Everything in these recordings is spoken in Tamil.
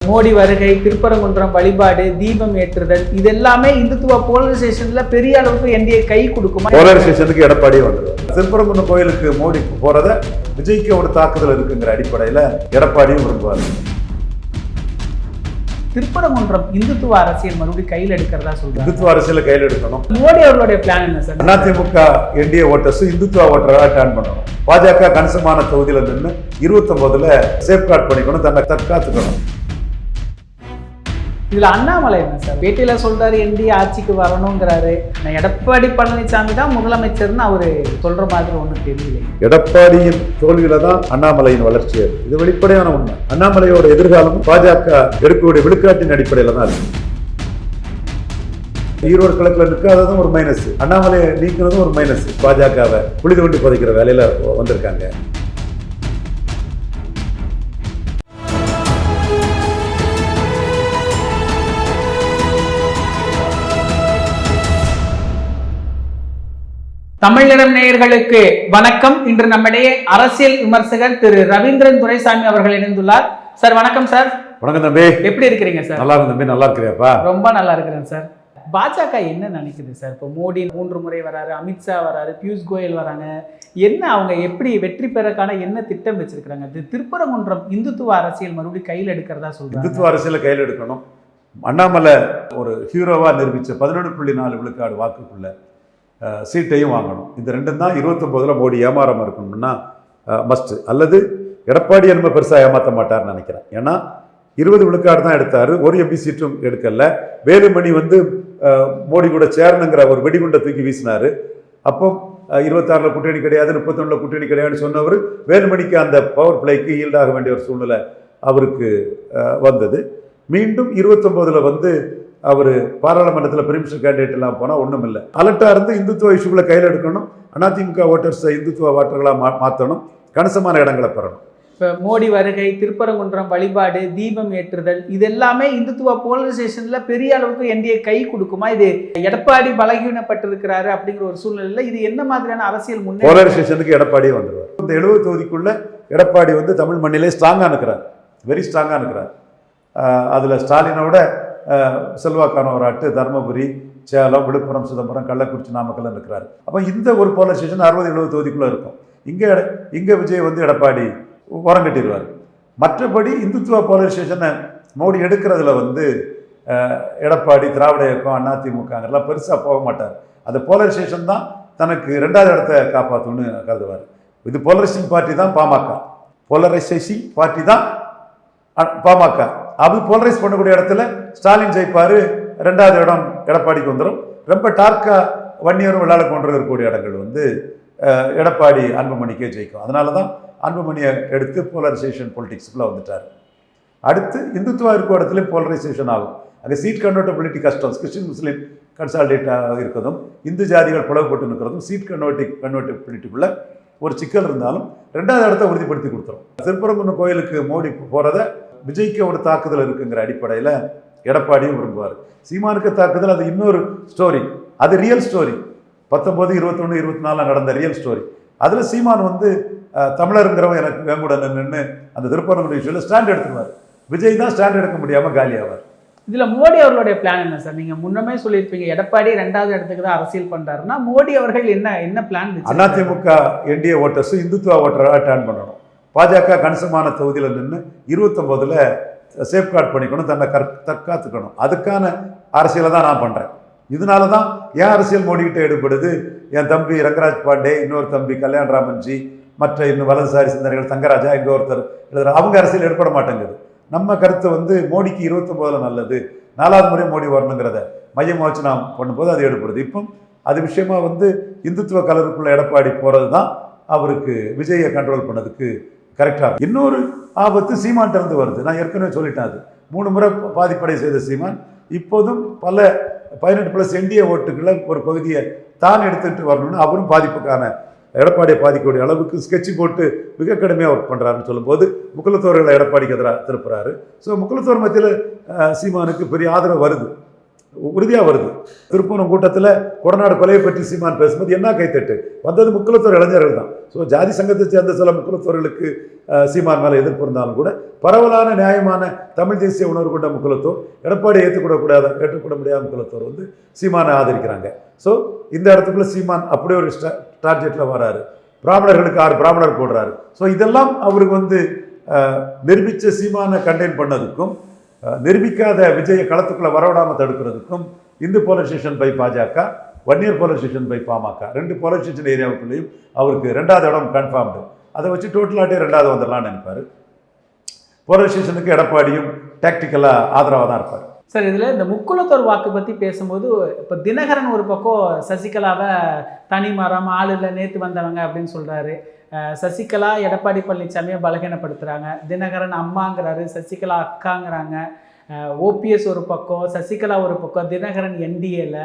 மோடி வருகை, திருப்பரங்குன்றம் வழிபாடு, தீபம் ஏற்றுதல், இது எல்லாமே இந்துத்துவ போலரைசேஷன்ல பெரிய அளவுக்கு என்டிஏ கை கொடுக்குமா? போலரைசேஷனுக்கு எடப்பாடி வந்துடும். திருப்பரங்குன்றம் கோயிலுக்கு மோடி போறத விஜய்க்கு ஒரு தாக்குதல் இருக்குங்கிற அடிப்படையில எடப்பாடியும் விரும்புவார். திருப்பரங்குன்றம் இந்துத்துவ அரசியல் மறுபடியும் கையில் எடுக்கிறதா சொல்றாங்க. இந்துத்துவ அரசியல கையில் எடுக்கணும். மோடி அவர்களுடைய பிளான் என்ன சார்? அதிமுக என்டிஏ ஓட்டர்ஸ் இந்துத்துவ ஓட்டரா டர்ன் பண்ணணும். பாஜக கணிசமான தொகுதியில நின்று 29ல சேஃப்கார்ட் பண்ணிக்கணும், தன்னை தற்காத்துக்கணும். இதுல அண்ணாமலை என்ன சார் பேட்டியில சொல்றாரு, என்டிஏ ஆட்சிக்கு வரணுங்கிறாரு. எடப்பாடி பழனிசாமி தான் முதலமைச்சர்னு அவரு சொல்ற மாதிரி ஒண்ணும் தெரியல. எடப்பாடியின் தோல்வியில தான் அண்ணாமலையின் வளர்ச்சி. இது வெளிப்படையான உண்மை. அண்ணாமலையோட எதிர்காலம் பாஜக எடுக்கக்கூடிய விழுக்காட்டின் அடிப்படையில தான் இருக்கு. ஈரோடு கிழக்குல நிற்காததும் ஒரு மைனஸ், அண்ணாமலையை நீக்கிறதும் ஒரு மைனஸ். பாஜகவை புழுதி கொண்டு புதைக்கிற வேலையில வந்திருக்காங்க. தமிழிடம் நேயர்களுக்கு வணக்கம். இன்று நம்மிடையே அரசியல் விமர்சகர் திரு ரவீந்திரன் துரைசாமி அவர்கள் இணைந்துள்ளார். சார் வணக்கம். சார் வணக்கம் தம்பி. எப்படி இருக்கிறீங்க சார்? நல்லா இருக்கும் தம்பி. நல்லா இருக்கிறியாப்பா? ரொம்ப நல்லா இருக்கிறேன் சார். பாஜக என்ன நினைக்குது சார்? இப்போ மோடி 3 முறை வராரு, அமித்ஷா வராரு, பியூஷ் கோயல் வராங்க. என்ன அவங்க எப்படி வெற்றி பெறக்கான என்ன திட்டம் வச்சிருக்காங்க? திருப்பரங்குன்றம் இந்துத்துவ அரசியல் மறுபடியும் கையில் எடுக்கிறதா சொல்றாங்க. இந்துத்துவ அரசியல கையில் எடுக்கணும். அண்ணாமலை ஒரு ஹீரோவா நிரூபிச்ச 11.4 விழுக்காடு வாக்குக்குள்ள சீட்டையும் வாங்கணும். இந்த ரெண்டும் தான் 29ல் மோடி ஏமாறாம இருக்கணும்னா மஸ்ட். அல்லது எடப்பாடி நம்ம பெருசாக ஏமாற்ற மாட்டார்னு நினைக்கிறேன். ஏன்னா 20 விழுக்காடு தான் எடுத்தார், ஒரு எம்பி சீட்டும் எடுக்கல. வேலுமணி மோடி கூட சேரணுங்கிற ஒரு வெடிகுண்டை தூக்கி வீசினார். அப்போ 26ல் கூட்டணி கிடையாது, 31ல் கூட்டணி கிடையாதுன்னு சொன்னவர் வேலுமணிக்கு அந்த பவர் பிளேக்கு ஈல்டாக வேண்டிய ஒரு சூழ்நிலை அவருக்கு வந்தது. மீண்டும் 29ல் அவர் பாராளுமன்றத்தில் பெர்மிஷன் கேண்டிடேட் எல்லாம் போனால் ஒன்றும் இல்லை. அலர்ட்டாக இருந்து இந்துத்துவ இஷ்யூவில் கையில் எடுக்கணும். அதிமுக ஓட்டர்ஸை இந்துத்துவ வாட்டர்களாக மாற்றணும். கணிசமான இடங்களை பெறணும். இப்போ மோடி வருகை, திருப்பரங்குன்றம் வழிபாடு, தீபம் ஏற்றுதல், இது எல்லாமே இந்துத்துவ போலரைசேஷன்ல பெரிய அளவுக்கு என்டிஏ கை கொடுக்குமா? இது எடப்பாடி பலகீனப்பட்டிருக்கிறாரு அப்படிங்கிற ஒரு சூழ்நிலையில் இது என்ன மாதிரியான அரசியல் முன்னே போலரைசேஷனுக்கு எடப்பாடியே வந்துடுவார். இந்த 70 தொகுதிக்குள்ள எடப்பாடி தமிழ் மண்ணிலே ஸ்ட்ராங்காக இருக்கிறார், வெரி ஸ்ட்ராங்காக இருக்கிறார். அதில் ஸ்டாலினோட செல்வாக்கான ஒரு ஆட்டு தருமபுரி, சேலம், விழுப்புரம், சிதம்பரம், கள்ளக்குறிச்சி, நாமக்கல் இருக்கிறார். அப்போ இந்த ஒரு போலரைசேஷன் 60-70 தொகுதிக்குள்ளே இருக்கும். இங்கே விஜய் எடப்பாடி உரம் கட்டிடுவார். மற்றபடி இந்துத்துவ போலரைசேஷனை மோடி எடுக்கிறதுல எடப்பாடி, திராவிட இயக்கம், அதிமுகலாம் பெருசாக போக மாட்டார். அந்த போலரைசேஷன் தான் தனக்கு 2வது இடத்தை காப்பாற்றுன்னு கருதுவார். இது போலரைசிங் பார்ட்டி தான் பாமக. போலரைசேஷன் பார்ட்டி தான் பாமக. அது போலரைஸ் பண்ணக்கூடிய இடத்துல ஸ்டாலின் ஜெயிப்பார், 2வது இடம் எடப்பாடிக்கு வந்துடும். ரொம்ப டார்க்கா வன்னியரும் விழால கொண்டு இருக்கக்கூடிய இடங்கள் எடப்பாடி அன்புமணிக்கே ஜெயிக்கும். அதனால தான் அன்புமணியை எடுத்து போலரைசேஷன் பொலிட்டிக்ஸ்குள்ளே வந்துட்டார். அடுத்து இந்துத்துவா இருக்கிற இடத்துலையும் போலரைசேஷன் ஆகும். அங்கே சீட் கன்வெர்டபிலிட்டி கஷ்டம். கிறிஸ்டின் முஸ்லீம் கன்சால்டேட்டாக இருக்கிறதும், இந்து ஜாதிகள் பிளவுபட்டு இருக்கிறதும் சீட் கன்வெர்டபிலிட்டிக்குள்ள ஒரு சிக்கல் இருந்தாலும் 2வது இடத்தை உறுதிப்படுத்தி கொடுத்துரும். திருப்பரங்குன்றம் கோயிலுக்கு மோடி போகிறத விஜய்க்கு ஒரு தாக்குதல் இருக்குங்கிற அடிப்படையில் எடப்பாடியும் விரும்புவார். சீமானுக்கு தாக்குதல் அது இன்னொரு ஸ்டோரி, அது ரியல் ஸ்டோரி. 19, 21, 24 நடந்த ரியல் ஸ்டோரி. அதில் சீமான் தமிழருங்கிறவன் எனக்கு வேங்கூட நின்று அந்த திருப்பரங்குன்றம் இஷ்யூவில் ஸ்டாண்ட் எடுத்துக்குவார். விஜய் தான் ஸ்டாண்ட் எடுக்க முடியாமல் காலியாவார். இதில் மோடி அவர்களுடைய பிளான் என்ன சார்? நீங்கள் முன்னமே சொல்லியிருப்பீங்க எடப்பாடி 2வது இடத்துக்கு தான் அரசியல் பண்ணுறாருன்னா மோடி அவர்கள் என்ன பிளான்? அதிமுக என்டிஏ ஓட்டர்ஸ் இந்துத்துவ ஓட்டராக டர்ன் பண்ணணும். பாஜக கணிசமான தொகுதியில் நின்று 29ல் சேஃப்கார்ட் பண்ணிக்கணும், தன்னை தற்காத்துக்கணும். அதுக்கான அரசியலை தான் நான் பண்ணுறேன். இதனால தான் என் அரசியல் மோடிக்கிட்ட ஈடுபடுது. என் தம்பி ரங்கராஜ் பாண்டே, இன்னொரு தம்பி கல்யாண்ராமன்ஜி, மற்ற இன்னும் வலதுசாரி சிந்தனைகள் தங்கராஜா, இங்கே ஒருத்தர் எழுதுகிற அவங்க அரசியல் ஈடுபட மாட்டேங்குது. நம்ம கருத்து மோடிக்கு 29ல் நல்லது, 4வது முறை மோடி வரணுங்கிறத மையமாக வச்சு நாம் பண்ணும்போது அது ஈடுபடுது. இப்போ அது விஷயமா இந்துத்துவ கலருக்குள்ள எடப்பாடி போகிறது தான் அவருக்கு விஜயை கண்ட்ரோல் பண்ணதுக்கு கரெக்டாக. இன்னொரு ஆபத்து சீமான் இருந்து வருது. நான் ஏற்கனவே சொல்லிட்டேன். அது 3 முறை பாதிப்படை செய்த சீமான் இப்போதும் பல 18+ என்டிஏ ஓட்டுகளை ஒரு பகுதியை தான் எடுத்துகிட்டு வரணும்னு அவரும் பாதிப்புக்கான எடப்பாடியை பாதிக்கக்கூடிய அளவுக்கு ஸ்கெட்சு போட்டு மிக கடுமையாக ஒர்க் பண்ணுறாருன்னு சொல்லும்போது முக்குலத்தோர்களை எடப்பாடிக்கு எதிராக திருப்புறாரு. ஸோ முக்குலத்தோர் மத்தியில் சீமானுக்கு பெரிய ஆதரவு வருது. உறுதியாக வருது. திருப்பூரம் கூட்டத்தில் கொடநாடு கொலையை பற்றி சீமான் பேசும்போது என்ன கைத்தட்டு வந்தது முக்குலத்தோர் இளைஞர்கள் தான். ஸோ ஜாதி சங்கத்தை சேர்ந்த சில முக்குலத்தோர்களுக்கு சீமான் மேலே எதிர்ப்பு இருந்தாலும் கூட பரவலான நியாயமான தமிழ் தேசிய உணர்வு கொண்ட முக்குலத்தோர், எடப்பாடி ஏற்றுக்கூட முடியாத முக்குலத்தோர் வந்து சீமானை ஆதரிக்கிறாங்க. ஸோ இந்த இடத்துக்குள்ள சீமான் அப்படியே ஒரு டார்கெட்டில் வராரு. பிராமணர்களுக்கு 6 பிராமணர் போடுறாரு. ஸோ இதெல்லாம் அவருக்கு வந்து நிரூபித்த சீமானை கண்டெயின் பண்ணதுக்கும் நிரூபிக்காத விஜயை களத்துக்குள்ள வரவிடாமல் தடுக்கிறதுக்கும் இந்து போலரைசேஷன் பை பாஜக, வன்னியர் போலரைசேஷன் பை பாமக 2 போலரைசேஷன் ஏரியாவுக்குள்ளேயும் அவருக்கு 2வது இடம் கன்ஃபார்ம்டு. அதை வச்சு டோட்டலாட்டே 2வது வந்துடலாம்னு நினைப்பார். போலரைசேஷனுக்கு எடப்பாடியும் டாக்டிக்கலாக ஆதரவாக தான் இருப்பார். சார், இதில் இந்த முக்குலத்தோர் வாக்கு பற்றி பேசும்போது இப்போ தினகரன் ஒரு பக்கம் சசிகலாவை தனி மரம் ஆள் இல்லை நேற்று வந்தவங்க அப்படின்னு சொல்கிறாரு. சசிகலா எடப்பாடி பழனிசாமியை பலகீனப்படுத்துகிறாங்க. தினகரன் அம்மாங்கிறாரு, சசிகலா அக்காங்கிறாங்க. ஓபிஎஸ் ஒரு பக்கம், சசிகலா ஒரு பக்கம், தினகரன் என்டிஏல.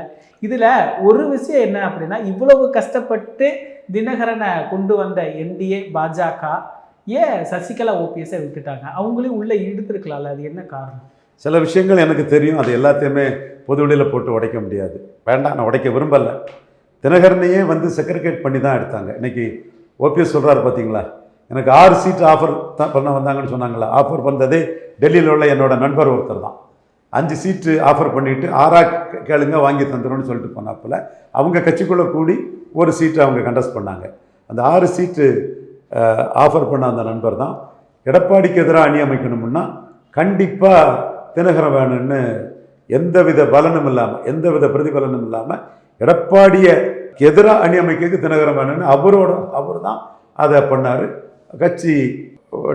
இதில் ஒரு விஷயம் என்ன அப்படின்னா, இவ்வளவு கஷ்டப்பட்டு தினகரனை கொண்டு வந்த என்டிஏ பாஜக ஏன் சசிகலா ஓபிஎஸ்ஸை விட்டுட்டாங்க? அவங்களையும் உள்ளே இழுத்துருக்கலாம்ல, அது என்ன காரணம்? சில விஷயங்கள் எனக்கு தெரியும், அது எல்லாத்தையுமே பொது வெளியில் போட்டு உடைக்க முடியாது. வேண்டாம், நான் உடைக்க விரும்பலை. தினகரனையே வந்து செக்ரிகேட் பண்ணி தான் எடுத்தாங்க. இன்றைக்கி ஓபிஎஸ் சொல்கிறாரு பார்த்தீங்களா, எனக்கு 6 சீட்டு ஆஃபர் தான் பண்ண வந்தாங்கன்னு சொன்னாங்களா. ஆஃபர் பண்ணதே டெல்லியில் உள்ள என்னோட நண்பர் ஒருத்தர் தான். 5 சீட்டு ஆஃபர் பண்ணிவிட்டு 6 கேளுங்க வாங்கி தந்துடும்னு சொல்லிட்டு போனாப்பில் அவங்க கட்சிக்குள்ளே கூடி ஒரு சீட்டு அவங்க கண்டஸ்ட் பண்ணாங்க. அந்த 6 சீட்டு ஆஃபர் பண்ண அந்த நண்பர் தான் எடப்பாடிக்கு எதிராக அணி அமைக்கணும்னா கண்டிப்பாக தினகரன் வேணும்னு எந்தவித பலனும் இல்லாமல், எந்தவித பிரதிபலனும் இல்லாமல் எடப்பாடியை எதிராக அணி அமைக்க தினகரன் வேணும்னு அவர் தான் அதை பண்ணார்.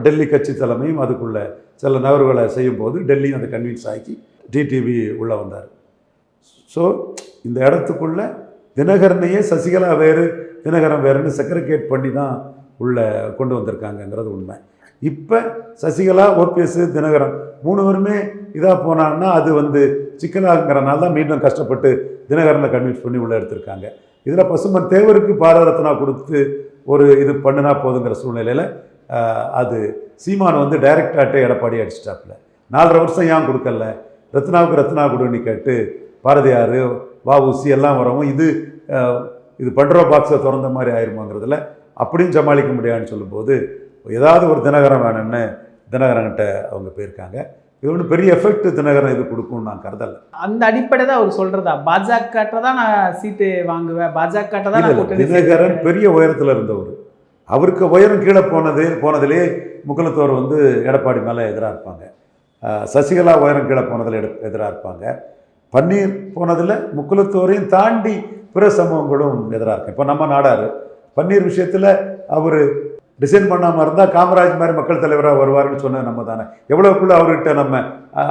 டெல்லி கட்சி தலைமையும் அதுக்குள்ள சில நகர்வுகளை செய்யும்போது டெல்லியும் அதை கன்வின்ஸ் ஆக்கி டிடிவி உள்ளே வந்தார். ஸோ இந்த இடத்துக்குள்ள தினகரனையே சசிகலா வேறு தினகரன் வேறுன்னு செக்ரிகேட் பண்ணி தான் உள்ளே கொண்டு வந்திருக்காங்கங்கிறது உண்மை. இப்போ சசிகலா, ஓபிஎஸ், தினகரன் 3 பேருமே இதாக போனான்னா அது வந்து சிக்கலாங்கிறனால தான் மீண்டும் கஷ்டப்பட்டு தினகரனை கன்வின்ஸ் பண்ணி உள்ளே எடுத்திருக்காங்க. இதில் பசுமன் தேவருக்கு பாரத ரத்னா கொடுத்து ஒரு இது பண்ணினா போதுங்கிற சூழ்நிலையில் அது சீமான் வந்து டைரக்டாகட்டே எடப்பாடி அடிச்சிட்டாப்புல. 4.5 வருஷம் ஏன் கொடுக்கல, ரத்னாவுக்கு ரத்னா கொடுன்னு கேட்டு பாரதியார், வஉசி எல்லாம் வரவும் இது பண்ட்ரோ பாக்ஸை திறந்த மாதிரி ஆயிருமாங்கிறதுல அப்படியும் சமாளிக்க முடியாதுன்னு சொல்லும்போது ஏதாவது ஒரு தினகரன் வேணும்னு தினகரன்கிட்ட அவங்க போயிருக்காங்க. இது ஒன்றும் பெரிய எஃபெக்ட் தினகரன் இது கொடுக்கும்னு நான் கருதலை. அந்த அடிப்படை தான் அவர் சொல்கிறதா, பாஜக தான் நான் சீட்டு வாங்குவேன், பாஜக தான். தினகரன் பெரிய உயரத்தில் இருந்தவர். அவருக்கு உயரம் கீழே போனதிலே முக்குலத்தோர் வந்து எடப்பாடி மேலே எதிராக இருப்பாங்க. சசிகலா உயரம் கீழே போனதில் எதிராக இருப்பாங்க. பன்னீர் போனதில் முக்குலத்தோரையும் தாண்டி பிற சமூகங்களும் எதிராக இருக்கு. இப்போ நம்ம நாடார் பன்னீர் விஷயத்தில் அவர் டிசைன் பண்ணாமல் இருந்தால் காமராஜ் மாதிரி மக்கள் தலைவராக வருவார்னு சொன்ன நம்ம தானே. எவ்வளோக்குள்ளே அவர்கிட்ட நம்ம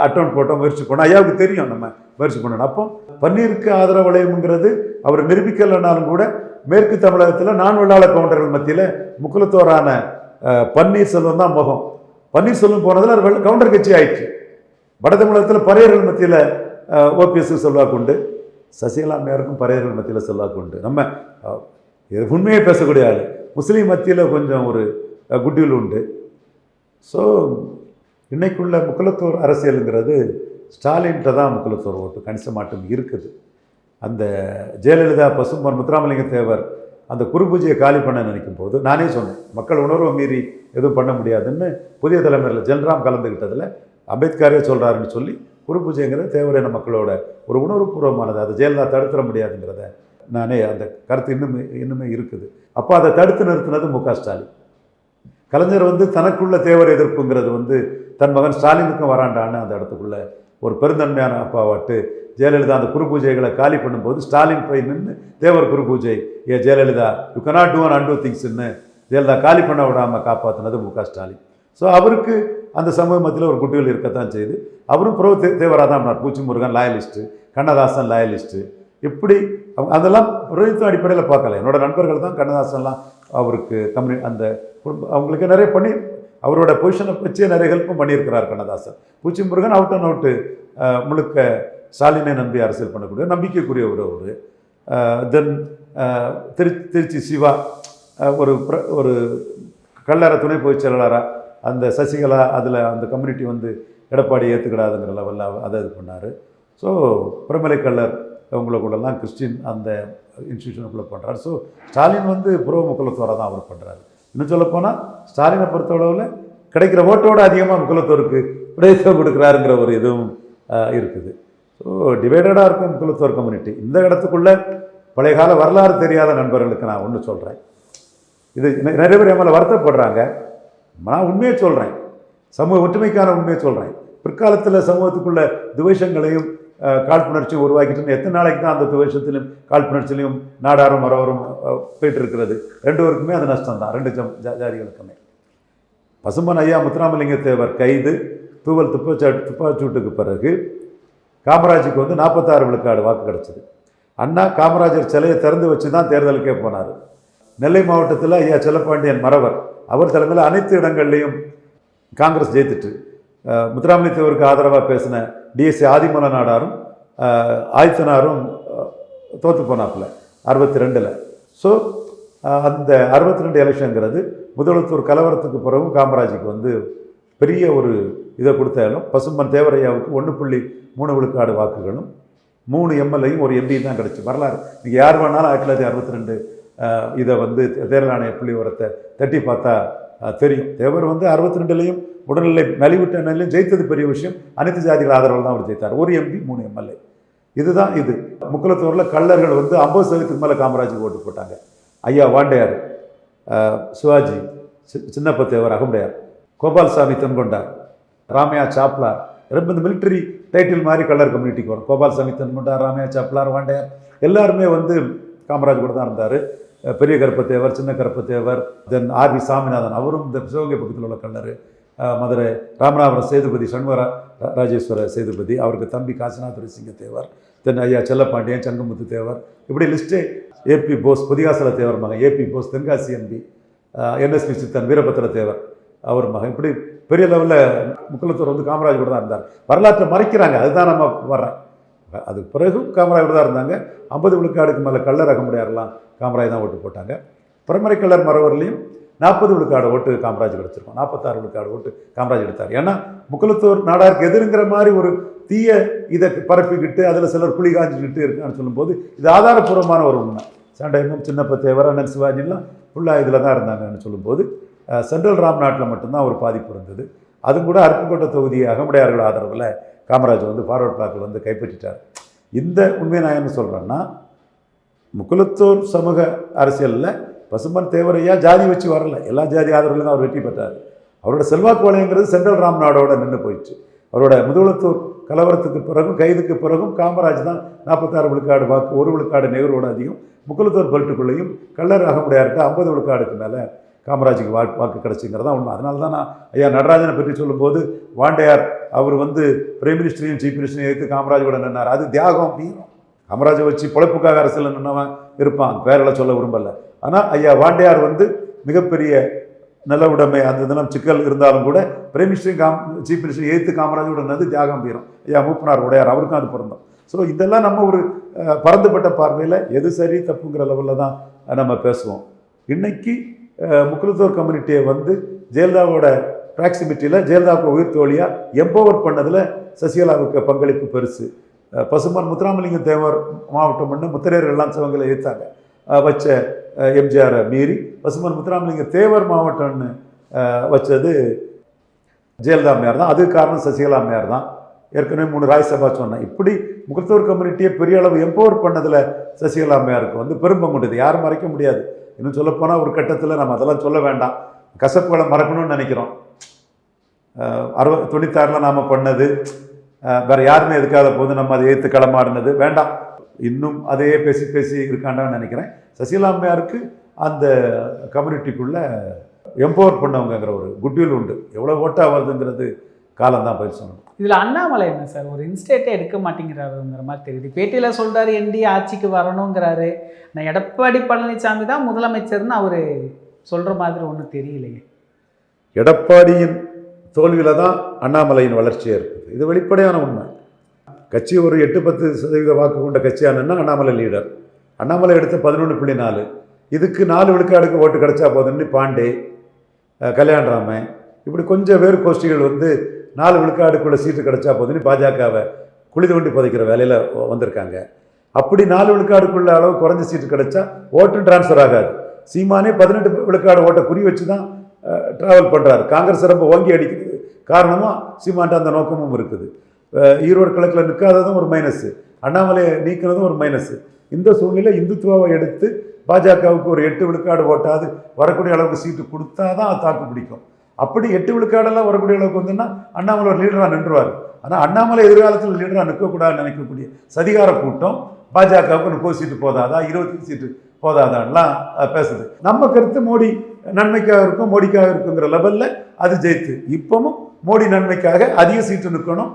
அட்டௌண்ட் போட்டோம், முயற்சி பண்ணோம். ஐயாவுக்கு தெரியும் நம்ம முயற்சி பண்ணணும். அப்போ பன்னீருக்கு ஆதரவு வளையம்ங்கிறது அவர் நிரூபிக்கலைனாலும் கூட மேற்கு தமிழகத்தில் வெள்ளாள கவுண்டர்கள் மத்தியில் முக்குலத்தோரான பன்னீர்செல்வம் தான் முகம். பன்னீர்செல்வம் போனதில் அது கவுண்டர் கட்சி ஆயிடுச்சு. வட தமிழகத்தில் பறையர்கள் மத்தியில் ஓபிஎஸ் செல்வாக்கு உண்டு, சசிகலா அம்மையாருக்கும் பறையர்கள் மத்தியில் செல்வாக்கு உண்டு. நம்ம உண்மையை பேசக்கூடிய ஆள். முஸ்லீம் மத்தியில் கொஞ்சம் ஒரு குட்வில் உண்டு. ஸோ இன்னைக்குள்ள முக்குலத்தோர் அரசியலுங்கிறது ஸ்டாலின்கிட்ட தான் முக்குலத்தோர் ஓட்டு கணிசமாட்டம் இருக்குது. அந்த ஜெயலலிதா, பசும்பொன் முத்துராமலிங்க தேவர் அந்த குருபூஜையை காலி பண்ண நினைக்கும் போது நானே சொன்னேன், மக்கள் உணர்வை மீறி எதுவும் பண்ண முடியாதுன்னு. புதிய தலைமுறையில் ஜென்ராம் கலந்துக்கிட்டதில் அம்பேத்கரே சொல்கிறாருன்னு சொல்லி குருபூஜைங்கிறது தேவரின மக்களோட ஒரு உணர்வுபூர்வமானது, அதை ஜெயலலிதா தடுத்துட முடியாதுங்கிறத நானே அந்த கருத்து இன்னுமே இருக்குது. அப்போ அதை தடுத்து நிறுத்தினது முக ஸ்டாலின். கலைஞர் வந்து தனக்குள்ள தேவர் எதிர்ப்புங்கிறது வந்து தன் மகன் ஸ்டாலினுக்கும் வராண்டான்னு அந்த இடத்துக்குள்ள ஒரு பெருந்தன்மையான அப்பாவாட்டு ஜெயலலிதா அந்த குரு பூஜைகளை காலி பண்ணும்போது ஸ்டாலின் போய் நின்று Thevar Guru Pooja Jayalalithaa you can't do and undo திங்ஸ்ன்னு ஜெயலலிதா காலி பண்ண விடாமல் காப்பாற்றினது முக ஸ்டாலின். ஸோ அவருக்கு அந்த சமூக மத்தியில் ஒரு குட்டிகள் இருக்கத்தான் செய்யுது. அவரும் புறவு தேவராக தான் பண்ணார். பூச்சி முருகன் லாயலிஸ்ட்டு, கண்ணதாசன் லாயலிஸ்ட்டு, இப்படி அதெல்லாம் ரோஹித் அடிப்படையில் பார்க்கல. என்னோடய நண்பர்கள் தான் கண்ணதாசன்லாம் அவருக்கு அந்த அவங்களுக்கு நிறைய பண்ணி அவரோட பொசிஷனை வச்சே நிறைய ஹெல்ப்பும் பண்ணியிருக்கிறார் கண்ணதாசன். பூச்சி முருகன் அவுட் அண்ட் அவுட்டு முழுக்க ஸ்டாலினை நம்பி அரசியல் பண்ணக்கூடிய நம்பிக்கைக்குரிய ஒரு தென் திருச்சி சிவா ஒரு கல்லற துணை பொதுச் செயலாளராக அந்த சசிகலா அதில் அந்த கம்யூனிட்டி வந்து எடப்பாடி ஏற்றுக்கிடாதுங்கிற லெவலில் அதை இது பண்ணார். ஸோ பிரமலைக்கல்லர் அவங்களுக்குள்ளெல்லாம் கிறிஸ்டின் அந்த இன்ஸ்டியூஷனுக்குள்ளே பண்ணுறாரு. ஸோ ஸ்டாலின் வந்து புரோ முக்குலத்தோரை தான் அவர் பண்ணுறாரு. இன்னும் சொல்லப்போனால் ஸ்டாலினை பொறுத்தளவில் கிடைக்கிற ஓட்டோடு அதிகமாக முக்குலத்தோருக்கு பிரதேசம் கொடுக்குறாருங்கிற ஒரு இதுவும் இருக்குது. ஸோ டிவைடடாக இருக்கும் முக்குலத்தோர் கம்யூனிட்டி. இந்த இடத்துக்குள்ளே பழைய கால வரலாறு தெரியாத நண்பர்களுக்கு நான் ஒன்று சொல்கிறேன். இது நிறைய பேர் என் மேலே வருத்தப்படுறாங்க. நான் உண்மையை சொல்கிறேன், சமூக ஒற்றுமைக்கான உண்மையை சொல்கிறேன். பிற்காலத்தில் சமூகத்துக்குள்ள துவேஷங்களையும் காழ்ப்புணர்ச்சியும் உருவாக்கிட்டு எத்தனை நாளைக்கு தான் அந்த துவேஷத்திலும் காழ்ப்புணர்ச்சியிலையும் நாடாரும் மரவரும் போயிட்டு இருக்கிறது. ரெண்டு பேருக்குமே அது நஷ்டம் தான், ரெண்டு ஜாதிகளுக்குமே. பசும்பொன் ஐயா முத்துராமலிங்க தேவர் கைது, தூவல் துப்பாச்சூட்டுக்கு பிறகு காமராஜுக்கு வந்து 46 விழுக்காடு வாக்கு கிடச்சிது. அண்ணா காமராஜர் சிலையை திறந்து வச்சு தான் தேர்தலுக்கே போனார். நெல்லை மாவட்டத்தில் ஐயா செல்லப்பாண்டியன் மறவர் அவர் தலைமையில் அனைத்து இடங்கள்லையும் காங்கிரஸ் ஜெயித்துட்டு முத்துராமலிங்க தேவருக்கு ஆதரவாக பேசின டிஎஸ்சி ஆதிமூல நாடாரும் ஆயத்தனாரும் தோற்று போனாப்புல 62. ஸோ அந்த 62 எலெக்ஷனுங்கிறது முதலத்தூர் கலவரத்துக்கு பிறகும் காமராஜுக்கு வந்து பெரிய ஒரு இதை கொடுத்தாலும் பசும்பன் தேவரையாவுக்கு 1.3 விழுக்காடு வாக்குகளும் 3 எம்எல்ஏயும் ஒரு எம்பி தான் கிடச்சி. வரலாறு நீங்கள் யார் வேணாலும் 1962 இதை வந்து தேர்தல் ஆணைய புள்ளி உரத்தை தட்டி பார்த்தா தெரியும். தேவர் வந்து 62லையும் உடல்நிலை நலிவிட்ட நிலையும் ஜெயித்தது பெரிய விஷயம். அனைத்து ஜாதிகள் ஆதரவில் தான் அவர் ஜெயித்தார். ஒரு எம்பி 3 எம்எல்ஏ. இதுதான் இது. முக்குலத்தூரில் கள்ளர்கள் வந்து 50% மேலே காமராஜுக்கு ஓட்டு போட்டாங்க. ஐயா வாண்டையார், சிவாஜி, சின்னப்ப தேவர், அகமுடையார், கோபால்சாமி தென்கொண்டார், ராமையா சாப்லார், ரொம்ப இந்த மிலிட்டரி டைட்டில் மாதிரி கள்ளர் கம்யூனிட்டிக்கு வரும். கோபால்சாமி தென்கொண்டார், ராமையா சாப்லார், வாண்டையார் எல்லாருமே வந்து காமராஜ் கூட தான் இருந்தார். பெரிய கருப்பத்தேவர், சின்ன கருப்பத்தேவர், தென் ஆர்வி சாமிநாதன் அவரும் இந்த சிவகங்கை பக்கத்தில் உள்ள கள்ளர். மதுரை ராமநாதபுரம் சேதுபதி சண்முக ராஜேஸ்வர சேதுபதி, அவருக்கு தம்பி காசிநாத் சிங்க தேவர், தென் ஐயா செல்லப்பாண்டியன், சங்கமுத்து தேவர், இப்படி லிஸ்ட்டே. ஏபி போஸ் புதிகாசல தேவர் மகன், AP Bose Tenkasi MP, NSP Chithan Veerabhadra Thevar அவர் மகன், இப்படி பெரிய லெவலில் முக்குலத்தூர் வந்து காமராஜ் கூட தான் இருந்தார். வரலாற்றை மறைக்கிறாங்க, அதுதான் நம்ம வர்றேன். அதுக்கு பிறகு காமராஜ் கூட தான் இருந்தாங்க. 50 விழுக்காடுக்கு மேலே கள்ளர் அகமுடையாரெல்லாம் காமராஜ் தான் ஓட்டு போட்டாங்க. பிறமறை கள்ளர் மரவர்லையும் 40 விழுக்காடு ஓட்டு காமராஜ் கிடச்சிருக்கோம். 46 விழுக்காடு ஓட்டு காமராஜ் எடுத்தார். ஏன்னா முக்குலத்தூர் நாடாருக்கு எதிர்ங்கிற மாதிரி ஒரு தீய இதை பரப்பிக்கிட்டு அதில் சிலர் குழி காஞ்சிக்கிட்டு இருக்கான்னு சொல்லும்போது இது ஆதாரப்பூர்வமான ஒரு உண்மை. சண்டைமும் சின்னப்ப தேவர், அண்ணன் சிவாஜிலாம் ஃபுல்லாக இதில் தான் இருந்தாங்கன்னு சொல்லும்போது சென்ட்ரல் ராம்நாட்டில் மட்டும்தான் ஒரு பாதிப்பு இருந்தது. அதுவும் கூட அருப்புக்கோட்டை தொகுதி அகமுடையார்கள் ஆதரவில் காமராஜ் வந்து ஃபார்வர்ட் பிளாக்கில் வந்து கைப்பற்றிட்டார். இந்த உண்மையை நான் என்ன சொல்கிறேன்னா, முக்குலத்தூர் சமூக அரசியலில் பசும்பன் தேவரையா ஜாதி வச்சு வரல, எல்லா ஜாதி ஆதரவுலையும் தான் அவர் வெற்றி பெற்றார். அவரோட செல்வாக்கு வளையங்கிறது சென்ட்ரல் ராம்நாடோட நின்று போயிடுச்சு. அவரோட முதலத்தூர் கலவரத்துக்கு பிறகும் கைதுக்கு பிறகும் காமராஜ் தான் 46 விழுக்காடு வாக்கு, 1 விழுக்காடு நெஹ்ருவோட அதிகம். முக்குலத்தூர் பெல்ட்டுக்குள்ளேயும் கள்ளர் அகமுடையார்கிட்ட 50 விழுக்காடுக்கு மேலே காமராஜுக்கு வாக்கு கிடச்சிங்கிறதா உண்மை. அதனால தான் நான் ஐயா நடராஜனை பற்றி சொல்லும்போது வாண்டையார் அவர் வந்து பிரைம் மினிஸ்டரையும் சீஃப் மினிஸ்டரையும் எடுத்து காமராஜோட நின்னார். அது தியாகம் தீரம். காமராஜை வச்சு பொழைப்புக்காக அரசியல் நின்னவன் இருப்பான், பேரெல்லாம் சொல்ல விரும்பலை. ஆனால் ஐயா வாண்டையார் வந்து மிகப்பெரிய நில உடைமை, அந்த தினம் சிக்கல் இருந்தாலும் கூட பிரைம் மினிஸ்டரையும் சீஃப் மினிஸ்டரையும் எடுத்து காமராஜோட நின்னது தியாகம் தீரம். ஐயா மூப்பனார் உடையார் அவருக்கும் அது பிறந்தோம். ஸோ இதெல்லாம் நம்ம ஒரு பறந்துபட்ட பார்வையில் எது சரி தப்புங்கிற லெவலில் தான் நம்ம பேசுவோம். இன்னைக்கு முக்குலத்தூர் கம்யூனிட்டியை வந்து ஜெயலலிதாவோட ப்ராக்சிமிட்டியில் ஜெயலலிதாவுக்கு உயிர் தோழியாக எம்பவர் பண்ணதில் சசிகலாவுக்கு பங்களிப்பு பெருசு. பசும்பன் முத்துராமலிங்க தேவர் மாவட்டம் பண்ண முத்திரையர்கள்லாம் சிவங்களை ஏற்றாங்க வச்ச எம்ஜிஆரை மீறி பசும்பன் முத்துராமலிங்க தேவர் மாவட்டம்னு வச்சது ஜெயலலிதா அம்மையார் தான். அதுக்கு காரணம் சசிகலா அம்மையார் தான். ஏற்கனவே 3 ராஜ்யசபா சொன்னேன். இப்படி முக்குலத்தூர் கம்யூனிட்டியை பெரிய அளவு எம்பவர் பண்ணதில் சசிகலா அம்மையாருக்கு வந்து பெரும்பங்குண்டது, யாரும் மறைக்க முடியாது. இன்னும் சொல்லப்போனால் ஒரு கட்டத்தில் நம்ம அதெல்லாம் சொல்ல வேண்டாம், கசப்புகளை மறக்கணும்னு நினைக்கிறோம். 96 நாம் பண்ணது வேறு யாருமே எதுக்காத போது நம்ம அதை ஏற்று களமாடினது வேண்டாம். இன்னும் அதையே பேசி பேசி இருக்காண்டான்னு நினைக்கிறேன். சசிகலா அம்மையாருக்கு அந்த கம்யூனிட்டிக்குள்ளே எம்பவர் பண்ணவங்கிற ஒரு குட்வில் உண்டு. எவ்வளோ ஓட்டாக வருதுங்கிறது காலம்தான் பதில் சொல்லணும். இதில் அண்ணாமலை என்ன சார் ஒரு இன்ஸ்டேட்டே எடுக்க மாட்டேங்கிறாருங்கிற மாதிரி தெரியுது. பேட்டியில் சொல்கிறாரு என்டி ஆட்சிக்கு வரணுங்கிறாரு. நான் எடப்பாடி பழனிசாமி தான் முதலமைச்சர்னு அவர் சொல்கிற மாதிரி ஒன்றும் தெரியலையே. எடப்பாடியின் தோல்வியில் தான் அண்ணாமலையின் வளர்ச்சியாக இருக்குது. இது வெளிப்படையான உண்மை. கட்சி ஒரு 8-10% வாக்கு கொண்ட கட்சியானன்னா அண்ணாமலை லீடர். அண்ணாமலை எடுத்த 11.4, இதுக்கு 4 விழுக்காடுக்கு ஓட்டு கிடச்சா போதுன்னு பாண்டே, கல்யாணராமன், இப்படி கொஞ்சம் பேர் கோஷ்டிகள் வந்து 4 விழுக்காடுக்குள்ள சீட்டு கிடச்சா போதுன்னு பாஜகவை குழி தோண்டி புதைக்கிற வேலையில் வந்திருக்காங்க. அப்படி 4 விழுக்காடுக்குள்ள அளவு குறைஞ்ச சீட்டு கிடைச்சா ஓட்டு டிரான்ஸ்ஃபர் ஆகாது. சீமானே 18 விழுக்காடு ஓட்டை குறி வச்சு தான் ட்ராவல் பண்ணுறாரு. காங்கிரஸ் ரொம்ப ஓங்கி அடிக்கிறது காரணமாக சீமான்ட்ட அந்த நோக்கமும் இருக்குது. ஈரோடு கிழக்கில் நிற்காததும் ஒரு மைனஸ், அண்ணாமலையை நீக்கிறதும் ஒரு மைனஸ். இந்த சூழ்நிலை இந்துத்துவாவை எடுத்து பாஜகவுக்கு ஒரு 8 விழுக்காடு ஓட்டாது வரக்கூடிய அளவுக்கு சீட்டு கொடுத்தா தான் அது தாக்கு பிடிக்கும். அப்படி 8 விழுக்காடெல்லாம் வரக்கூடிய அளவுக்கு வந்துன்னா அண்ணாமலை ஒரு லீடராக நின்றுவார். ஆனால் அண்ணாமலை எதிர்காலத்தில் லீடராக நிற்கக்கூடாதுன்னு நினைக்கக்கூடிய சதிகார கூட்டம் பாஜகவுக்கு 30 சீட்டு போதாதா, 20 சீட்டு போதாதான்லாம் பேசுது. நம்ம கருத்து மோடி நன்மைக்காக இருக்கும், மோடிக்காக இருக்குங்கிற லெவலில் அது ஜெயித்து. இப்பவும் மோடி நன்மைக்காக அதிக சீட்டு நிற்கணும்,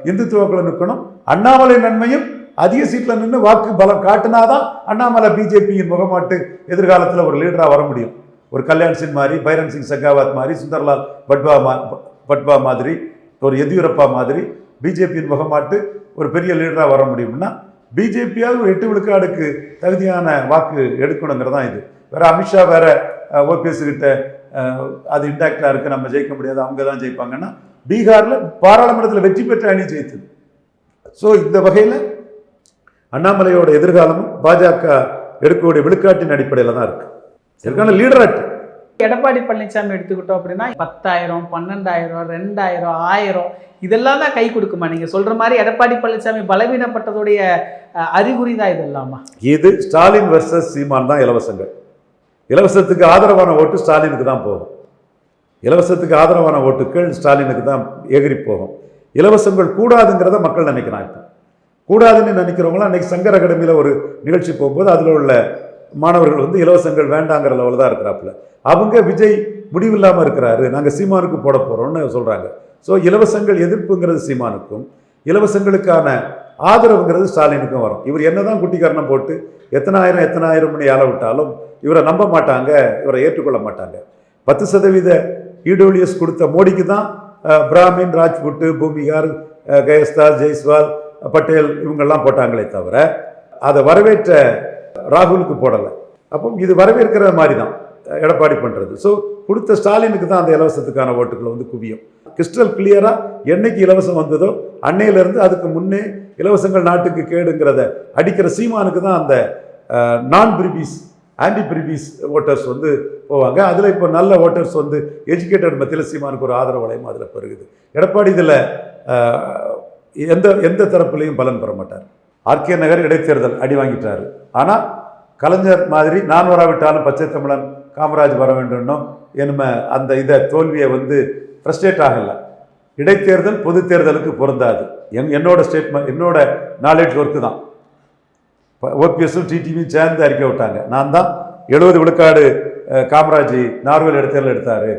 இந்துத்துவக்களை நிற்கணும். அண்ணாமலை நன்மையும் அதிக சீட்டில் நின்று வாக்கு பலம் காட்டினாதான் அண்ணாமலை பிஜேபியின் முகமாட்டு எதிர்காலத்தில் ஒரு லீடராக வர முடியும். ஒரு கல்யாண் சிங் மாதிரி, பைரன் சிங் செகாவத் மாதிரி, சுந்தர்லால் பட்வா மாதிரி, ஒரு எதியூரப்பா மாதிரி பிஜேபியின் முகமாட்டு ஒரு பெரிய லீடராக வர முடியும்னா பிஜேபியாவது ஒரு 8 விழுக்காடுக்கு தகுதியான வாக்கு எடுக்கணுங்கிறதான் இது. வேற அமித்ஷா வேற ஓபிஎஸ் கிட்ட அது இன்டாக்டாக இருக்கு, நம்ம ஜெயிக்க முடியாது, அவங்க தான் ஜெயிப்பாங்கன்னா பீகாரில் பாராளுமன்றத்தில் வெற்றி பெற்ற அணி ஜெயித்தது. ஸோ இந்த வகையில் அண்ணாமலையோட எதிர்காலமும் பாஜக எடுக்கக்கூடிய விழுக்காட்டின் அடிப்படையில் தான் இருக்கு. இதற்கான லீடராட்டு எடப்பாடி பழனிசாமி எடுத்துக்கிட்டோம் அப்படின்னா 10,000, 12,000, 2,000, 1000 இதெல்லாம் தான் கை கொடுக்குமா? நீங்க சொல்ற மாதிரி எடப்பாடி பழனிசாமி பலவீனப்பட்டதுடைய அறிகுறி தான் இதெல்லாமா? இது ஸ்டாலின் வெர்சஸ் சீமான் தான் இலவசங்கள். இலவசத்துக்கு ஆதரவான ஓட்டு ஸ்டாலினுக்கு தான் போகும். இலவசத்துக்கு ஆதரவான ஓட்டுகள் ஸ்டாலினுக்கு தான் எகிரி போகும். இலவசங்கள் கூடாதுங்கிறத மக்கள் நினைக்கிறாங்க. கூடாதுன்னு நினைக்கிறவங்களாம் அன்றைக்கி சங்கர் அகாடமியில் ஒரு நிகழ்ச்சி போகும்போது அதில் உள்ள மாணவர்கள் வந்து இலவசங்கள் வேண்டாங்கிற லெவலில் தான் இருக்கிறாப்புல. அவங்க விஜய் முடிவில்லாமல் இருக்கிறாரு, நாங்கள் சீமானுக்கு போட போகிறோம்னு சொல்கிறாங்க. ஸோ இலவசங்கள் எதிர்ப்புங்கிறது சீமானுக்கும், இலவசங்களுக்கான ஆதரவுங்கிறது ஸ்டாலினுக்கும் வரும். இவர் என்ன தான் குட்டிக்கரணம் போட்டு எத்தனாயிரம் மணி ஆள விட்டாலும் இவரை நம்ப மாட்டாங்க, இவரை ஏற்றுக்கொள்ள மாட்டாங்க. 10% இடபிள்யூஎஸ் கொடுத்த மோடிக்கு தான் பிராமின், ராஜ்புட்டு, பூமிகார், கயஸ்தாஸ், ஜெய்ஸ்வால், பட்டேல் இவங்கெல்லாம் போட்டாங்களே தவிர அதை வரவேற்ற ராகுலுக்கு போடலை. அப்போ இது வரவேற்கிற மாதிரி தான் எடப்பாடி பண்ணுறது. ஸோ கொடுத்த ஸ்டாலினுக்கு தான் அந்த இலவசத்துக்கான ஓட்டுகளை வந்து குவியும். கிறிஸ்டல் கிளியராக என்னைக்கு இலவசம் வந்ததோ அன்னையிலேருந்து அதுக்கு முன்னே இலவசங்கள் நாட்டுக்கு கேடுங்கிறத அடிக்கிற சீமானுக்கு தான் அந்த நான் பிரிபீஸ், ஆன்டி பிரிபீஸ் ஓட்டர்ஸ் வந்து போவாங்க. அதில் இப்போ நல்ல ஓட்டர்ஸ் வந்து எஜுகேட்டட் மத்தியில் சீமானுக்கு ஒரு ஆதரவு வளையம் அதில் பெருகுது. எடப்பாடி இதில் எந்த தரப்புலையும் பலன் பெற மாட்டார். ஆர்கே நகர் இடைத்தேர்தல் அடி வாங்கிட்டார். ஆனால் கலைஞர் மாதிரி நான் வராவிட்டாலும் பச்சை தமிழன் காமராஜ் வர வேண்டும்னோ என்னமே அந்த இதை தோல்வியை வந்து ஃப்ரஸ்ட்ரேட் ஆகலை. இடைத்தேர்தல் பொது தேர்தலுக்கு பொருந்தாது. என்னோட ஸ்டேட்மெண்ட், என்னோட நாலேஜ் ஒர்க்கு தான். ஓபிஎஸும் டிடிவியும் சேர்ந்து அறிக்கை விட்டாங்க. நான் தான் 70 விழுக்காடு காமராஜ் நார்வேல் இடைத்தேர்தல் எடுத்தார்,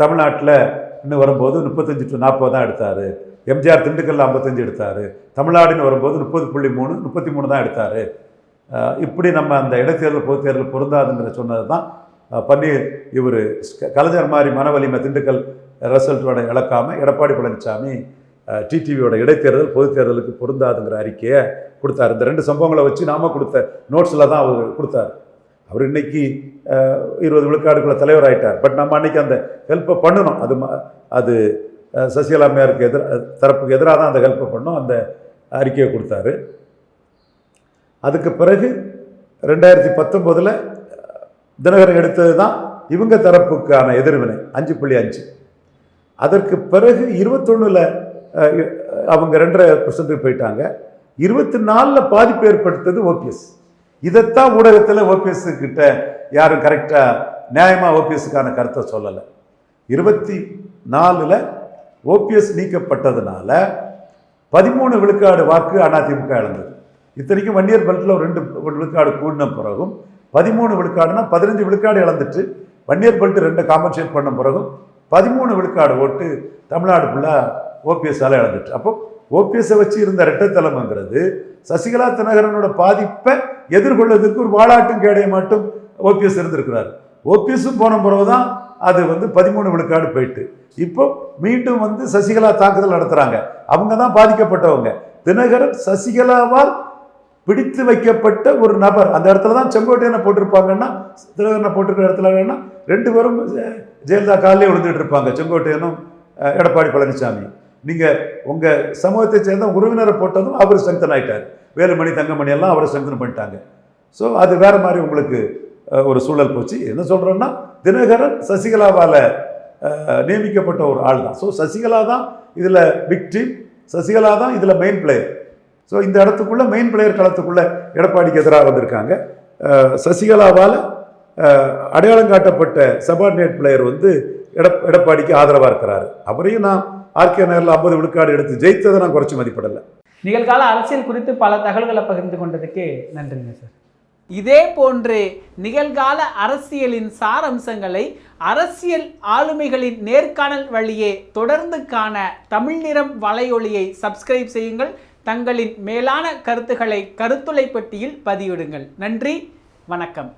தமிழ்நாட்டில் இன்னும் வரும்போது 35 to 40 தான் எடுத்தார். எம்ஜிஆர் திண்டுக்கல்ல 55 எடுத்தார். தமிழ்நாடுன்னு வரும்போது 30.3, 33 தான் எடுத்தார். இப்படி நம்ம அந்த இடைத்தேர்தல் பொது தேர்தல் பொருந்தாதுங்கிற சொன்னது தான் பன்னீர். இவர் கலைஞர் மாதிரி மனவலிமை திண்டுக்கல் ரிசல்ட்டோட இழக்காமல் எடப்பாடி பழனிசாமி டிடிவியோட இடைத்தேர்தல் பொது தேர்தலுக்கு பொருந்தாதுங்கிற அறிக்கையை கொடுத்தார். இந்த 2 சம்பவங்களை வச்சு நாம கொடுத்த நோட்ஸில் தான் அவர் கொடுத்தார். அவர் இன்னைக்கு 20 விழுக்காடுக்குள்ள தலைவர் ஆகிட்டார். பட் நம்ம அன்னைக்கு அந்த ஹெல்ப்பை பண்ணணும். அது சசிகலா அம்மையாருக்கு தரப்புக்கு எதிராக தான் அந்த ஹெல்ப்பை பண்ணோம். அந்த அறிக்கையை கொடுத்தாரு. அதுக்கு பிறகு 2019 தினகரன் எடுத்தது தான் இவங்க தரப்புக்கான எதிர்வினை 5.5. அதற்கு பிறகு 21 அவங்க 2.5% போயிட்டாங்க. 24 பாதிப்பு ஏற்படுத்தது ஓபிஎஸ். இதைத்தான் ஊடகத்தில் ஓபிஎஸ் கிட்ட யாரும் கரெக்டாக நியாயமாக ஓபிஎஸ்க்கான கருத்தை சொல்லலை. 24 ஓபிஎஸ் நீக்கப்பட்டதுனால 13 விழுக்காடு வாக்கு அதிமுக இழந்தது. இத்தனைக்கும் வன்னியர் பெல்ட்டில் ஒரு 2 விழுக்காடு கூடின பிறகும் 13 விழுக்காடுனா 15 விழுக்காடு இழந்துட்டு வன்னியர் பெல்ட் 2 காம்பன்சேட் பண்ண பிறகும் 13 விழுக்காடு ஓட்டு தமிழ்நாடு ஃபுல்லாக ஓபிஎஸ்ஸால் இழந்துட்டு. அப்போ ஓபிஎஸ்ஸை வச்சு இருந்த இரட்டைத்தலைமைங்கிறது சசிகலா தினகரனோட பாதிப்பை எதிர்கொள்வதற்கு ஒரு வாளாட்டும் கேடைய மட்டும் ஓபிஎஸ் இருந்திருக்கிறார். ஓபிஎஸும் போன பிறகு தான் அது வந்து 13 விழுக்காடு போயிட்டு இப்போ மீண்டும் வந்து சசிகலா தாக்குதல் நடத்துகிறாங்க. அவங்க தான் பாதிக்கப்பட்டவங்க. தினகரன் சசிகலாவால் பிடித்து வைக்கப்பட்ட ஒரு நபர். அந்த இடத்துல தான் செங்கோட்டையனை போட்டிருப்பாங்கன்னா, தினகரனை போட்டிருக்கிற இடத்துல வேணா 2 பேரும் ஜெயலலிதா காலிலே விழுந்துட்டு இருப்பாங்க, செங்கோட்டையனும் எடப்பாடி பழனிசாமி. நீங்கள் உங்கள் சமூகத்தை சேர்ந்த உறவினரை போட்டதும் அவர் ஸ்ட்ரெங்தன் ஆகிட்டார். வேலுமணி தங்கமணி எல்லாம் அவரை ஸ்ட்ரெங்தன் பண்ணிட்டாங்க. ஸோ அது வேறு மாதிரி உங்களுக்கு ஒரு சூழல் போச்சு. என்ன சொல்கிறோன்னா, தினகரன் சசிகலாவால் நியமிக்கப்பட்ட ஒரு ஆள் தான். ஸோ சசிகலா தான் இதில் விக்டிம், சசிகலா தான் இதில் மெயின் பிளேயர். ஸோ இந்த இடத்துக்குள்ளே மெயின் பிளேயர் களத்துக்குள்ளே எடப்பாடிக்கு எதிராக வந்திருக்காங்க. சசிகலாவால் அடையாளம் காட்டப்பட்ட சபார்டினேட் பிளேயர் வந்து எடப்பாடிக்கு ஆதரவாக இருக்கிறாரு. அவரையும் நான் ஆர்கே நகரில் 50 விழுக்காடு எடுத்து ஜெயித்ததை நான் குறைச்சி மதிப்பிடலை. நிகழ்கால அரசியல் குறித்து பல தகவல்களை பகிர்ந்து கொண்டதுக்கு நன்றிங்க சார். இதே போன்று நிகழ்கால அரசியலின் சாரம்சங்களை அரசியல் ஆளுமைகளின் நேர்காணல் வழியே தொடர்ந்து காண தமிழ் நிறம் வலையொலியை சப்ஸ்கிரைப் செய்யுங்கள். தங்களின் மேலான கருத்துக்களை கருத்துளை பெட்டியில் பதிவிடுங்கள். நன்றி, வணக்கம்.